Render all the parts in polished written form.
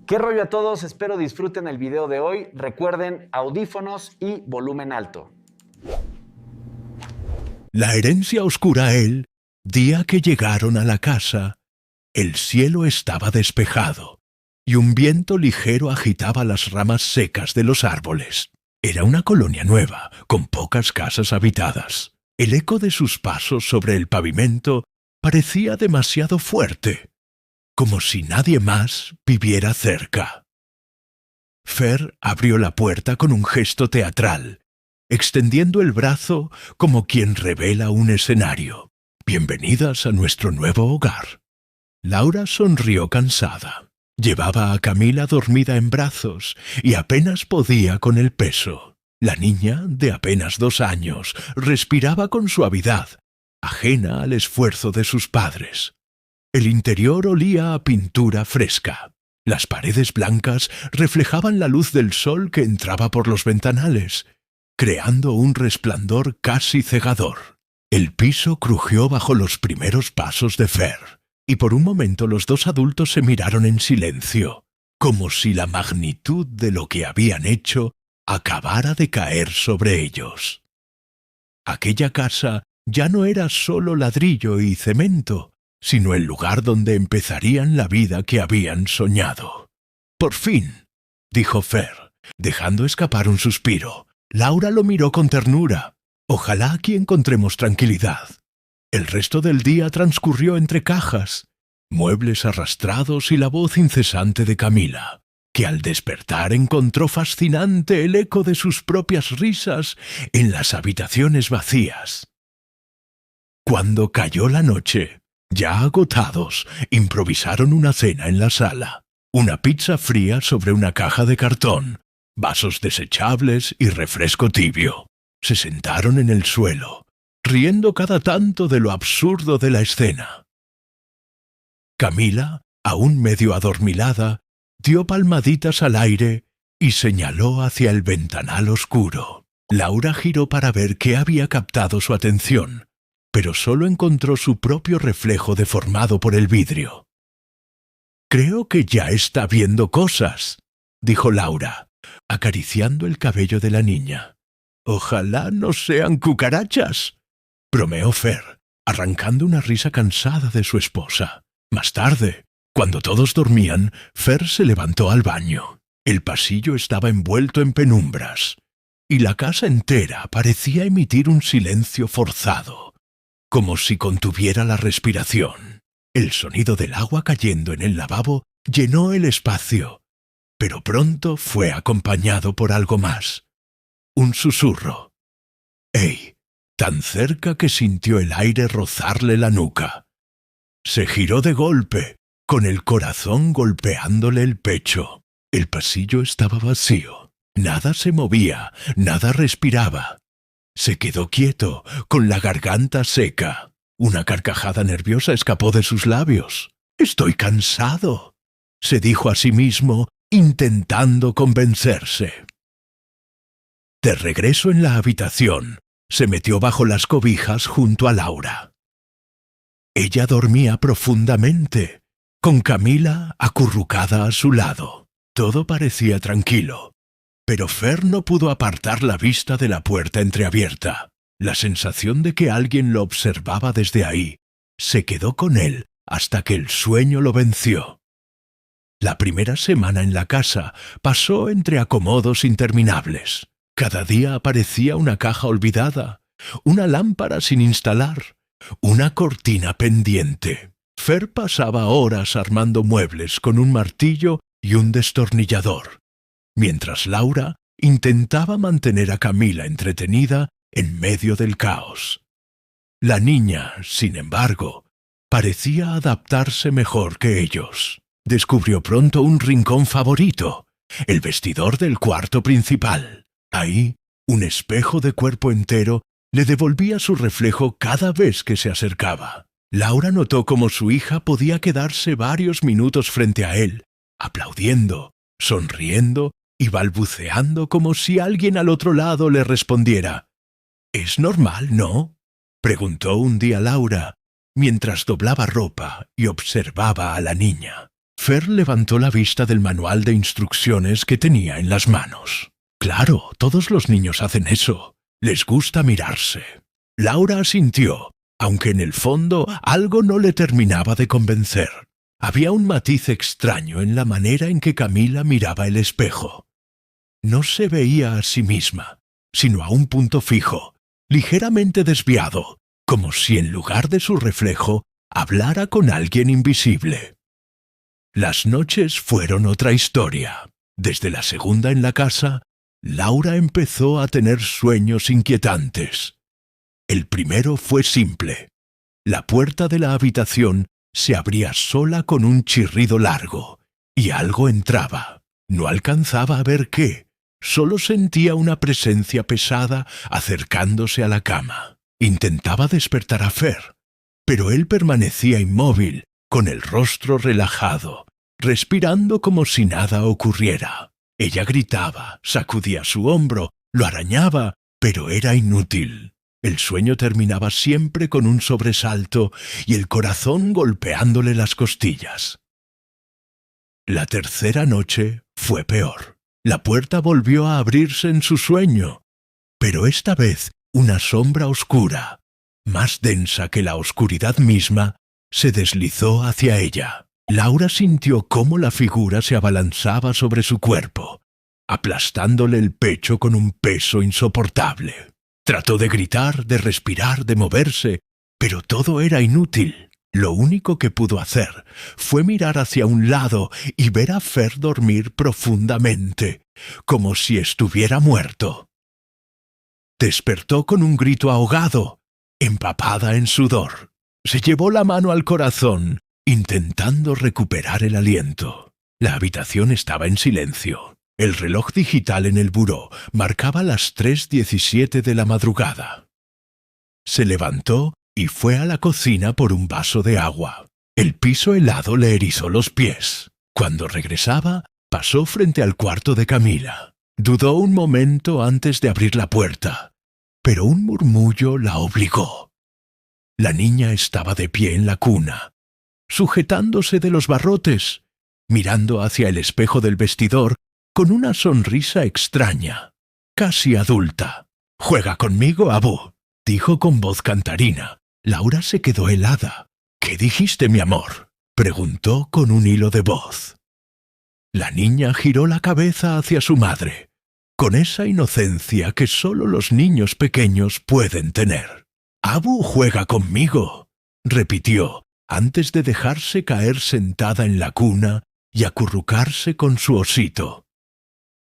¿Qué rollo a todos? Espero disfruten el video de hoy. Recuerden audífonos y volumen alto. La herencia oscura él, día que llegaron a la casa, el cielo estaba despejado y un viento ligero agitaba las ramas secas de los árboles. Era una colonia nueva, con pocas casas habitadas. El eco de sus pasos sobre el pavimento parecía demasiado fuerte, como si nadie más viviera cerca. Fer abrió la puerta con un gesto teatral, extendiendo el brazo como quien revela un escenario. «Bienvenidas a nuestro nuevo hogar». Laura sonrió cansada. Llevaba a Camila dormida en brazos y apenas podía con el peso. La niña, de apenas 2 años, respiraba con suavidad, ajena al esfuerzo de sus padres. El interior olía a pintura fresca. Las paredes blancas reflejaban la luz del sol que entraba por los ventanales, creando un resplandor casi cegador. El piso crujió bajo los primeros pasos de Fer, y por un momento los 2 adultos se miraron en silencio, como si la magnitud de lo que habían hecho acabara de caer sobre ellos. Aquella casa ya no era solo ladrillo y cemento, sino el lugar donde empezarían la vida que habían soñado. «Por fin», dijo Fer, dejando escapar un suspiro. Laura lo miró con ternura. «Ojalá aquí encontremos tranquilidad». El resto del día transcurrió entre cajas, muebles arrastrados y la voz incesante de Camila, que al despertar encontró fascinante el eco de sus propias risas en las habitaciones vacías. Cuando cayó la noche, ya agotados, improvisaron una cena en la sala. Una pizza fría sobre una caja de cartón, vasos desechables y refresco tibio. Se sentaron en el suelo, riendo cada tanto de lo absurdo de la escena. Camila, aún medio adormilada, dio palmaditas al aire y señaló hacia el ventanal oscuro. Laura giró para ver qué había captado su atención, pero solo encontró su propio reflejo deformado por el vidrio. «Creo que ya está viendo cosas», dijo Laura, acariciando el cabello de la niña. «Ojalá no sean cucarachas», bromeó Fer, arrancando una risa cansada de su esposa. Más tarde, cuando todos dormían, Fer se levantó al baño. El pasillo estaba envuelto en penumbras, y la casa entera parecía emitir un silencio forzado, como si contuviera la respiración. El sonido del agua cayendo en el lavabo llenó el espacio, pero pronto fue acompañado por algo más. Un susurro. «¡Ey!», tan cerca que sintió el aire rozarle la nuca. Se giró de golpe, con el corazón golpeándole el pecho. El pasillo estaba vacío. Nada se movía, nada respiraba. Se quedó quieto, con la garganta seca. Una carcajada nerviosa escapó de sus labios. «Estoy cansado», se dijo a sí mismo, intentando convencerse. De regreso en la habitación, se metió bajo las cobijas junto a Laura. Ella dormía profundamente, con Camila acurrucada a su lado. Todo parecía tranquilo, pero Fer no pudo apartar la vista de la puerta entreabierta. La sensación de que alguien lo observaba desde ahí se quedó con él hasta que el sueño lo venció. La primera semana en la casa pasó entre acomodos interminables. Cada día aparecía una caja olvidada, una lámpara sin instalar, una cortina pendiente. Fer pasaba horas armando muebles con un martillo y un destornillador, mientras Laura intentaba mantener a Camila entretenida en medio del caos. La niña, sin embargo, parecía adaptarse mejor que ellos. Descubrió pronto un rincón favorito, el vestidor del cuarto principal. Ahí, un espejo de cuerpo entero le devolvía su reflejo cada vez que se acercaba. Laura notó cómo su hija podía quedarse varios minutos frente a él, aplaudiendo, sonriendo y balbuceando como si alguien al otro lado le respondiera. «¿Es normal, no?», preguntó un día Laura, mientras doblaba ropa y observaba a la niña. Fer levantó la vista del manual de instrucciones que tenía en las manos. Claro, todos los niños hacen eso. Les gusta mirarse. Laura asintió, aunque en el fondo algo no le terminaba de convencer. Había un matiz extraño en la manera en que Camila miraba el espejo. No se veía a sí misma, sino a un punto fijo, ligeramente desviado, como si en lugar de su reflejo hablara con alguien invisible. Las noches fueron otra historia. Desde la segunda en la casa, Laura empezó a tener sueños inquietantes. El primero fue simple. La puerta de la habitación se abría sola con un chirrido largo, y algo entraba. No alcanzaba a ver qué, solo sentía una presencia pesada acercándose a la cama. Intentaba despertar a Fer, pero él permanecía inmóvil, con el rostro relajado, respirando como si nada ocurriera. Ella gritaba, sacudía su hombro, lo arañaba, pero era inútil. El sueño terminaba siempre con un sobresalto y el corazón golpeándole las costillas. La tercera noche fue peor. La puerta volvió a abrirse en su sueño, pero esta vez una sombra oscura, más densa que la oscuridad misma, se deslizó hacia ella. Laura sintió cómo la figura se abalanzaba sobre su cuerpo, aplastándole el pecho con un peso insoportable. Trató de gritar, de respirar, de moverse, pero todo era inútil. Lo único que pudo hacer fue mirar hacia un lado y ver a Fer dormir profundamente, como si estuviera muerto. Despertó con un grito ahogado, empapada en sudor. Se llevó la mano al corazón, intentando recuperar el aliento. La habitación estaba en silencio. El reloj digital en el buró marcaba las 3:17 de la madrugada. Se levantó y fue a la cocina por un vaso de agua. El piso helado le erizó los pies. Cuando regresaba, pasó frente al cuarto de Camila. Dudó un momento antes de abrir la puerta, pero un murmullo la obligó. La niña estaba de pie en la cuna, sujetándose de los barrotes, mirando hacia el espejo del vestidor con una sonrisa extraña, casi adulta. «Juega conmigo, Abu», dijo con voz cantarina. Laura se quedó helada. «¿Qué dijiste, mi amor?», preguntó con un hilo de voz. La niña giró la cabeza hacia su madre, con esa inocencia que solo los niños pequeños pueden tener. «Abu juega conmigo», repitió, antes de dejarse caer sentada en la cuna y acurrucarse con su osito.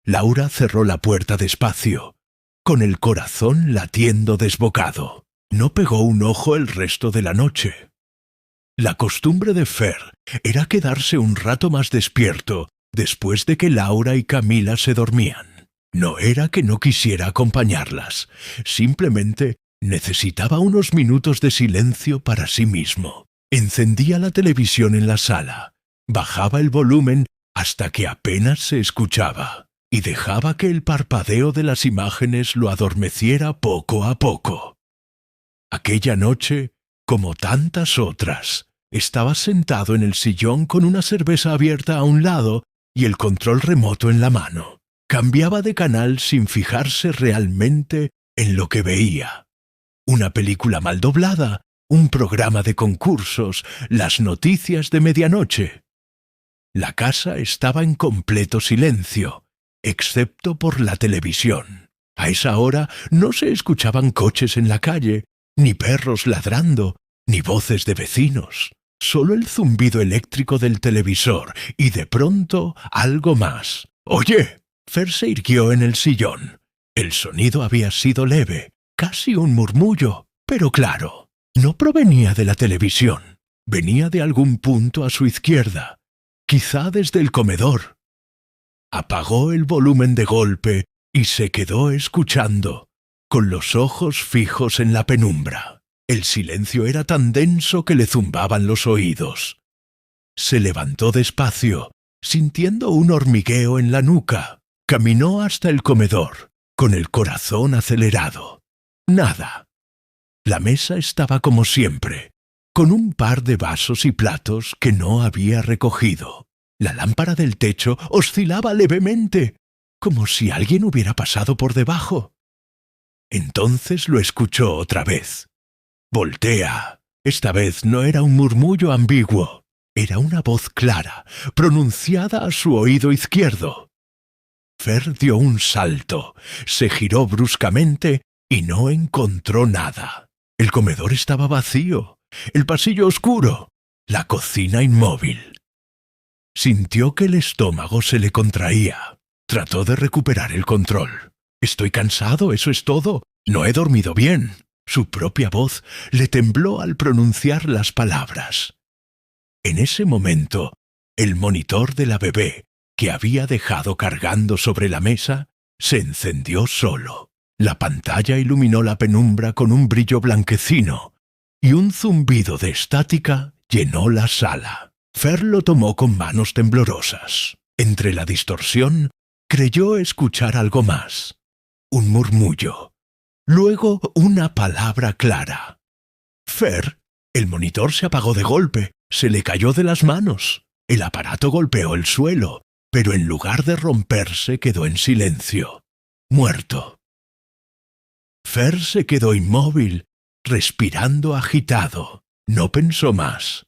Laura cerró la puerta despacio, con el corazón latiendo desbocado. No pegó un ojo el resto de la noche. La costumbre de Fer era quedarse un rato más despierto después de que Laura y Camila se dormían. No era que no quisiera acompañarlas, simplemente necesitaba unos minutos de silencio para sí mismo. Encendía la televisión en la sala, bajaba el volumen hasta que apenas se escuchaba, y dejaba que el parpadeo de las imágenes lo adormeciera poco a poco. Aquella noche, como tantas otras, estaba sentado en el sillón con una cerveza abierta a un lado y el control remoto en la mano. Cambiaba de canal sin fijarse realmente en lo que veía. Una película mal doblada, un programa de concursos, las noticias de medianoche. La casa estaba en completo silencio, excepto por la televisión. A esa hora no se escuchaban coches en la calle, ni perros ladrando, ni voces de vecinos. Solo el zumbido eléctrico del televisor y de pronto algo más. «Oye», Fer se irguió en el sillón. El sonido había sido leve, casi un murmullo, pero claro, no provenía de la televisión. Venía de algún punto a su izquierda, quizá desde el comedor. Apagó el volumen de golpe y se quedó escuchando, con los ojos fijos en la penumbra. El silencio era tan denso que le zumbaban los oídos. Se levantó despacio, sintiendo un hormigueo en la nuca. Caminó hasta el comedor, con el corazón acelerado. Nada. La mesa estaba como siempre, con un par de vasos y platos que no había recogido. La lámpara del techo oscilaba levemente, como si alguien hubiera pasado por debajo. Entonces lo escuchó otra vez. Voltea. Esta vez no era un murmullo ambiguo, era una voz clara, pronunciada a su oído izquierdo. Fer dio un salto, se giró bruscamente y no encontró nada. El comedor estaba vacío, el pasillo oscuro, la cocina inmóvil. Sintió que el estómago se le contraía. Trató de recuperar el control. Estoy cansado, eso es todo. No he dormido bien. Su propia voz le tembló al pronunciar las palabras. En ese momento, el monitor de la bebé, que había dejado cargando sobre la mesa, se encendió solo. La pantalla iluminó la penumbra con un brillo blanquecino, y un zumbido de estática llenó la sala. Fer lo tomó con manos temblorosas. Entre la distorsión, creyó escuchar algo más. Un murmullo. Luego una palabra clara. Fer, el monitor se apagó de golpe, se le cayó de las manos. El aparato golpeó el suelo, pero en lugar de romperse quedó en silencio. Muerto. Fer se quedó inmóvil, respirando agitado. No pensó más.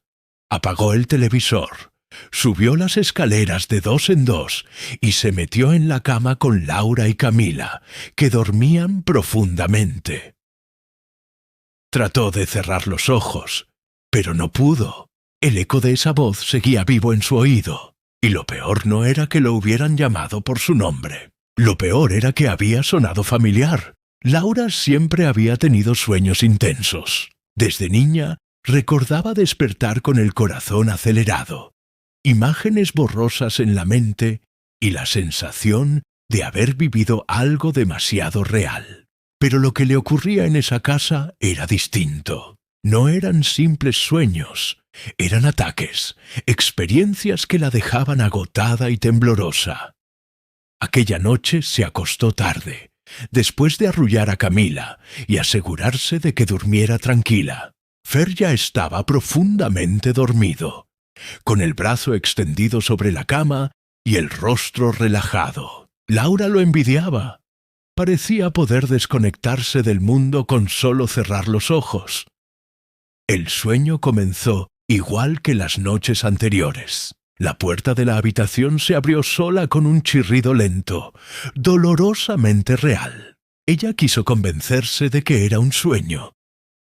Apagó el televisor, subió las escaleras de 2 en 2 y se metió en la cama con Laura y Camila, que dormían profundamente. Trató de cerrar los ojos, pero no pudo. El eco de esa voz seguía vivo en su oído, y lo peor no era que lo hubieran llamado por su nombre. Lo peor era que había sonado familiar. Laura siempre había tenido sueños intensos. Desde niña, recordaba despertar con el corazón acelerado, imágenes borrosas en la mente y la sensación de haber vivido algo demasiado real. Pero lo que le ocurría en esa casa era distinto. No eran simples sueños, eran ataques, experiencias que la dejaban agotada y temblorosa. Aquella noche se acostó tarde, después de arrullar a Camila y asegurarse de que durmiera tranquila. Fer ya estaba profundamente dormido, con el brazo extendido sobre la cama y el rostro relajado. Laura lo envidiaba. Parecía poder desconectarse del mundo con solo cerrar los ojos. El sueño comenzó igual que las noches anteriores. La puerta de la habitación se abrió sola con un chirrido lento, dolorosamente real. Ella quiso convencerse de que era un sueño,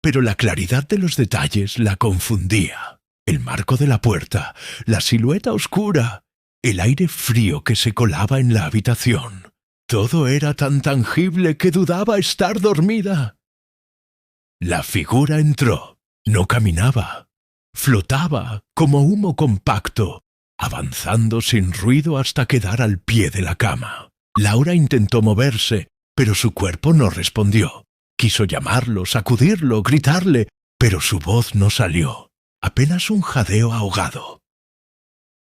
pero la claridad de los detalles la confundía. El marco de la puerta, la silueta oscura, el aire frío que se colaba en la habitación. Todo era tan tangible que dudaba estar dormida. La figura entró. No caminaba. Flotaba como humo compacto, avanzando sin ruido hasta quedar al pie de la cama. Laura intentó moverse, pero su cuerpo no respondió. Quiso llamarlo, sacudirlo, gritarle, pero su voz no salió. Apenas un jadeo ahogado.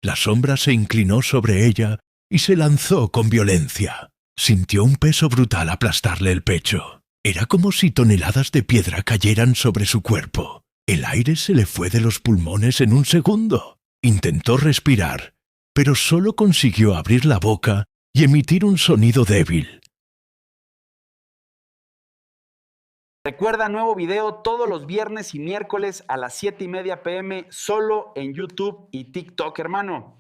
La sombra se inclinó sobre ella y se lanzó con violencia. Sintió un peso brutal aplastarle el pecho. Era como si toneladas de piedra cayeran sobre su cuerpo. El aire se le fue de los pulmones en un segundo. Intentó respirar, pero solo consiguió abrir la boca y emitir un sonido débil. Recuerda, nuevo video todos los viernes y miércoles a las 7:30 p.m. solo en YouTube y TikTok, hermano.